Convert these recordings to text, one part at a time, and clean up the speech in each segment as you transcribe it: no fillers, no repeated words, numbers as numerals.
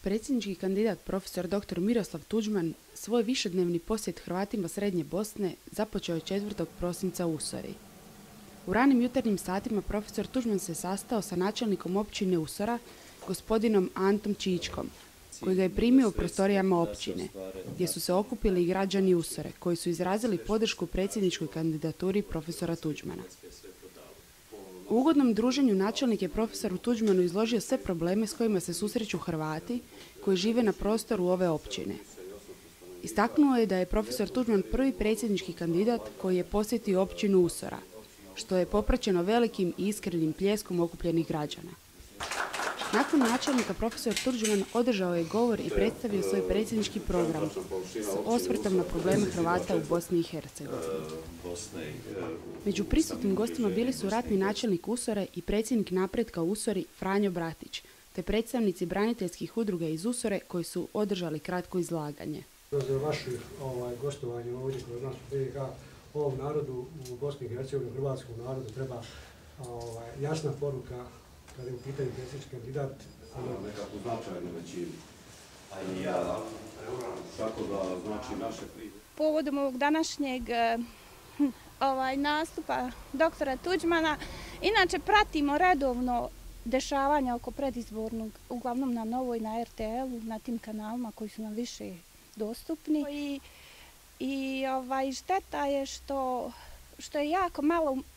Predsjednički kandidat profesor dr. Miroslav Tuđman svoj višednevni posjet Hrvatima Srednje Bosne započeo je 4. prosinca u Usori. U ranim jutarnjim satima profesor Tuđman se sastao sa načelnikom općine Usora, gospodinom Antom Čičkom, koji ga je primio u prostorijama općine, gdje su se okupili i građani Usore, koji su izrazili podršku predsjedničkoj kandidaturi profesora Tuđmana. U ugodnom druženju načelnik je profesoru Tuđmanu izložio sve probleme s kojima se susreću Hrvati koji žive na prostoru ove općine. Istaknuo je da je profesor Tuđman prvi predsjednički kandidat koji je posjetio općinu Usora, što je popraćeno velikim i iskrenim pljeskom okupljenih građana. Nakon načelnika profesor Tuđman održao je govor i predstavio svoj predsjednički program s osvrtom na probleme Hrvata u Bosni i Hercegovini. Među prisutnim gostima bili su ratni načelnik Usore i predsjednik Napretka u Usori Franjo Bratić, te predstavnici braniteljskih udruga iz Usore koji su održali kratko izlaganje. Za vaše gostovanje ovdje kod nas u BiH, ovom narodu u Bosni i Hercegovini, hrvatskom narodu treba jasna poruka kada je u pitanju predsjednički kandidat. Nekakvu značajnu većinu. Tako da znači naše priče. Povodom ovog današnjeg nastupa doktora Tuđmana, inače pratimo redovno dešavanja oko predizbornog, uglavnom na Novoj, na RTL-u, na tim kanalima koji su nam više dostupni. I šteta je što je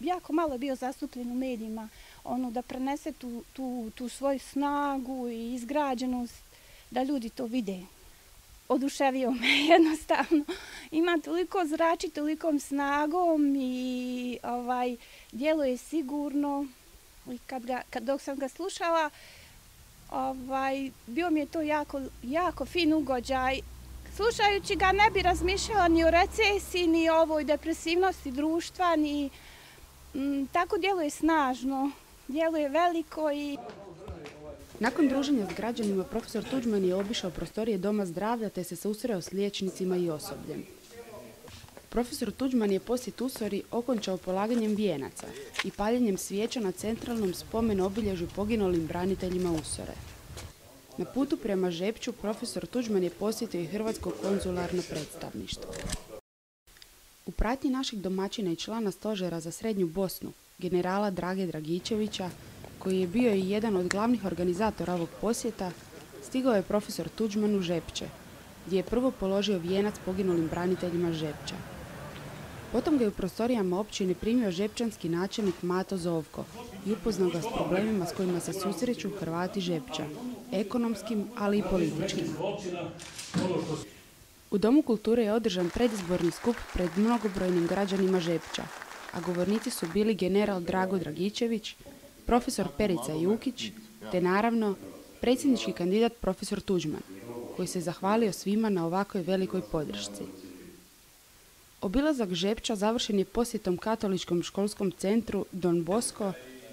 jako malo bio zastupljen u medijima, da prenese tu svoju snagu i izgrađenost, da ljudi to vide. Oduševio me jednostavno. Ima toliko zrači, tolikom snagom i djeluje sigurno. I dok sam ga slušala, bio mi je to jako fin ugođaj. Slušajući ga ne bi razmišljala ni o recesiji, ni o ovoj depresivnosti društva, ni tako djeluje snažno, djeluje veliko i... Nakon druženja s građanima, profesor Tuđman je obišao prostorije Doma zdravlja te se susreo s liječnicima i osobljem. Profesor Tuđman je posjet Usori okončao polaganjem vijenaca i paljenjem svijeća na centralnom spomen obilježju poginulim braniteljima Usore. Na putu prema Žepču profesor Tuđman je posjetio i Hrvatsko konzularno predstavništvo. U pratnji našeg domaćina i člana stožera za Srednju Bosnu, generala Drage Dragičevića, koji je bio i jedan od glavnih organizatora ovog posjeta, stigao je profesor Tuđman u Žepče, gdje je prvo položio vijenac poginulim braniteljima Žepča. Potom ga je u prostorijama općine primio žepčanski načelnik Mato Zovko i upoznao ga s problemima s kojima se susreću Hrvati Žepča, ekonomskim, ali i političkim. U Domu kulture je održan predizborni skup pred mnogobrojnim građanima Žepča, a govornici su bili general Drago Dragičević, profesor Perica Jukić, te naravno predsjednički kandidat profesor Tuđman, koji se zahvalio svima na ovakvoj velikoj podršci. Obilazak Žepča završen je posjetom katoličkom školskom centru Don Bosco,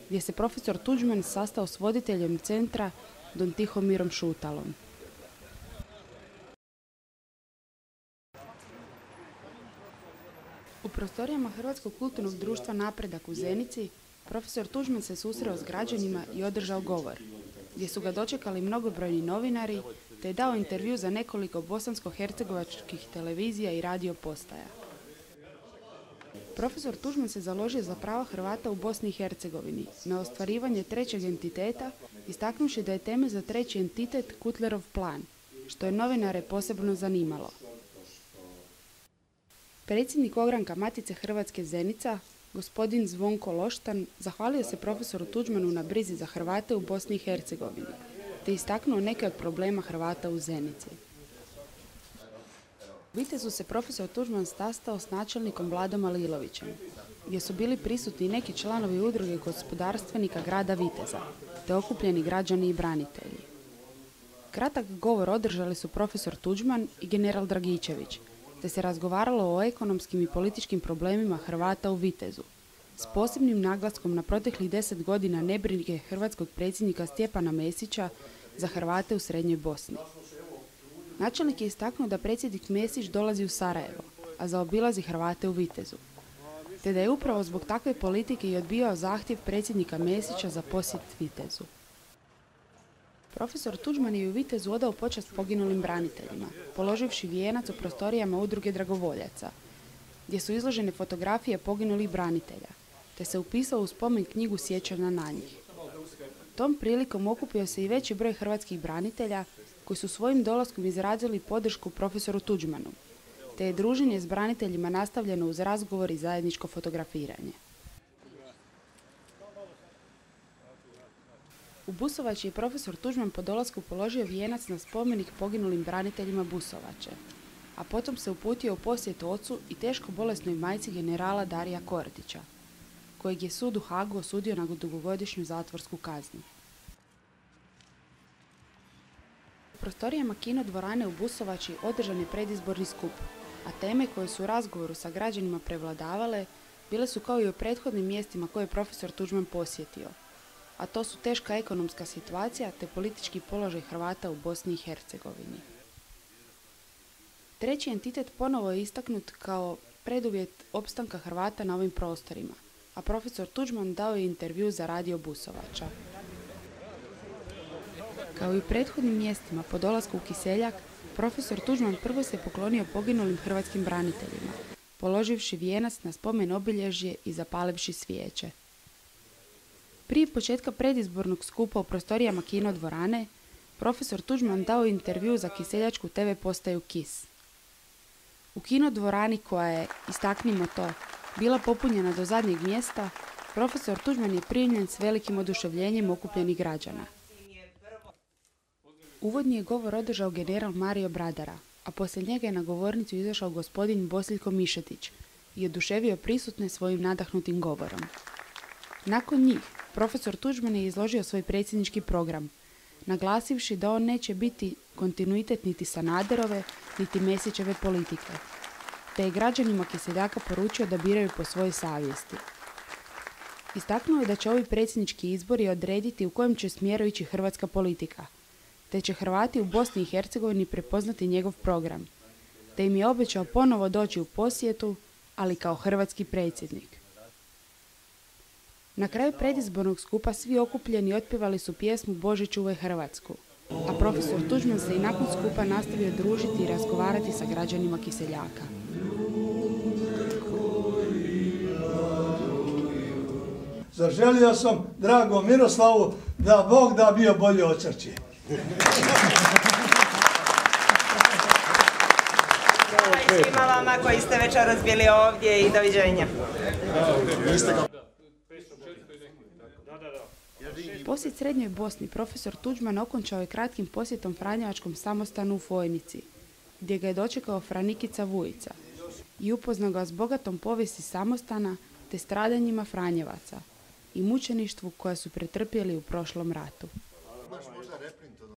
gdje se profesor Tuđman sastao s voditeljem centra Don Tihomirom Šutalom. U prostorijama Hrvatskog kulturnog društva Napredak u Zenici profesor Tuđman se susreo s građanima i održao govor, gdje su ga dočekali mnogobrojni novinari, te je dao intervju za nekoliko bosansko-hercegovačkih televizija i radio postaja. Profesor Tuđman se založio za prava Hrvata u Bosni i Hercegovini, na ostvarivanje trećeg entiteta, istaknuši da je temelj za treći entitet Kutlerov plan, što je novinare posebno zanimalo. Predsjednik ogranka Matice Hrvatske Zenica, gospodin Zvonko Loštan, zahvalio se profesoru Tuđmanu na brizi za Hrvate u Bosni i Hercegovini, te istaknuo neke od problema Hrvata u Zenici. U Vitezu se profesor Tuđman sastao s načelnikom Vladom Alilovićem, gdje su bili prisutni neki članovi udruge gospodarstvenika grada Viteza, te okupljeni građani i branitelji. Kratak govor održali su profesor Tuđman i general Dragičević, te se razgovaralo o ekonomskim i političkim problemima Hrvata u Vitezu, s posebnim naglaskom na proteklih 10 godina nebrige hrvatskog predsjednika Stjepana Mesića za Hrvate u Srednjoj Bosni. Načelnik je istaknuo da predsjednik Mesić dolazi u Sarajevo, a zaobilazi Hrvate u Vitezu, te da je upravo zbog takve politike i odbijao zahtjev predsjednika Mesića za posjet Vitezu. Profesor Tuđman je u Vitezu odao počast poginulim braniteljima, položivši vijenac u prostorijama udruge dragovoljaca, gdje su izložene fotografije poginulih branitelja, te se upisao u spomen knjigu sjećanja na njih. Tom prilikom okupio se i veći broj hrvatskih branitelja koji su svojim dolaskom izrazili podršku profesoru Tuđmanu, te je druženje s braniteljima nastavljeno uz razgovor i zajedničko fotografiranje. U Busovači je profesor Tuđman po dolasku položio vijenac na spomenik poginulim braniteljima Busovače, a potom se uputio u posjet ocu i teško bolesnoj majci generala Darija Koretića, kojeg je sud u Hagu osudio na dugogodišnju zatvorsku kaznu. U prostorijama kino dvorane u Busovači održan je predizborni skup, a teme koje su u razgovoru sa građanima prevladavale bile su kao i u prethodnim mjestima koje je profesor Tuđman posjetio, a to su teška ekonomska situacija te politički položaj Hrvata u Bosni i Hercegovini. Treći entitet ponovo je istaknut kao preduvjet opstanka Hrvata na ovim prostorima, a profesor Tuđman dao je intervju za radio Busovača. Kao i u prethodnim mjestima po dolasku u Kiseljak, profesor Tuđman prvo se poklonio poginulim hrvatskim braniteljima, položivši vijenac na spomen obilježje i zapalivši svijeće. Prije početka predizbornog skupa u prostorijama kino dvorane, profesor Tuđman dao intervju za kiseljačku TV postaju KIS. U kino dvorani koja je, istaknimo to, bila popunjena do zadnjeg mjesta, profesor Tuđman je primljen s velikim oduševljenjem okupljenih građana. Uvodni je govor održao general Mario Bradara, a poslije njega je na govornicu izašao gospodin Bosiljko Mišetić i oduševio prisutne svojim nadahnutim govorom. Nakon njih, profesor Tuđman je izložio svoj predsjednički program, naglasivši da on neće biti kontinuitet niti Sanaderove, niti Mesićeve politike, te je građanima Kiseljaka poručio da biraju po svojoj savjesti. Istaknuo je da će ovi predsjednički izbori odrediti u kojem će smjeru ići hrvatska politika, te će Hrvati u Bosni i Hercegovini prepoznati njegov program, te im je obećao ponovo doći u posjetu, ali kao hrvatski predsjednik. Na kraju predizbornog skupa svi okupljeni otpjevali su pjesmu Bože čuvaj Hrvatsku, a profesor Tuđman se i nakon skupa nastavio družiti i razgovarati sa građanima Kiseljaka. Zaželio sam dragom Miroslavu da Bog da bio bolje od Crčije. I svima vama koji ste večeras bili ovdje i doviđenja. Posjet Srednjoj Bosni profesor Tuđman okončao je kratkim posjetom Franjevačkom samostanu u Fojnici, gdje ga je dočekao Franikica Vujica i upoznao ga s bogatom povijesti samostana te stradanjima Franjevaca i mučeništvu koja su pretrpjeli u prošlom ratu.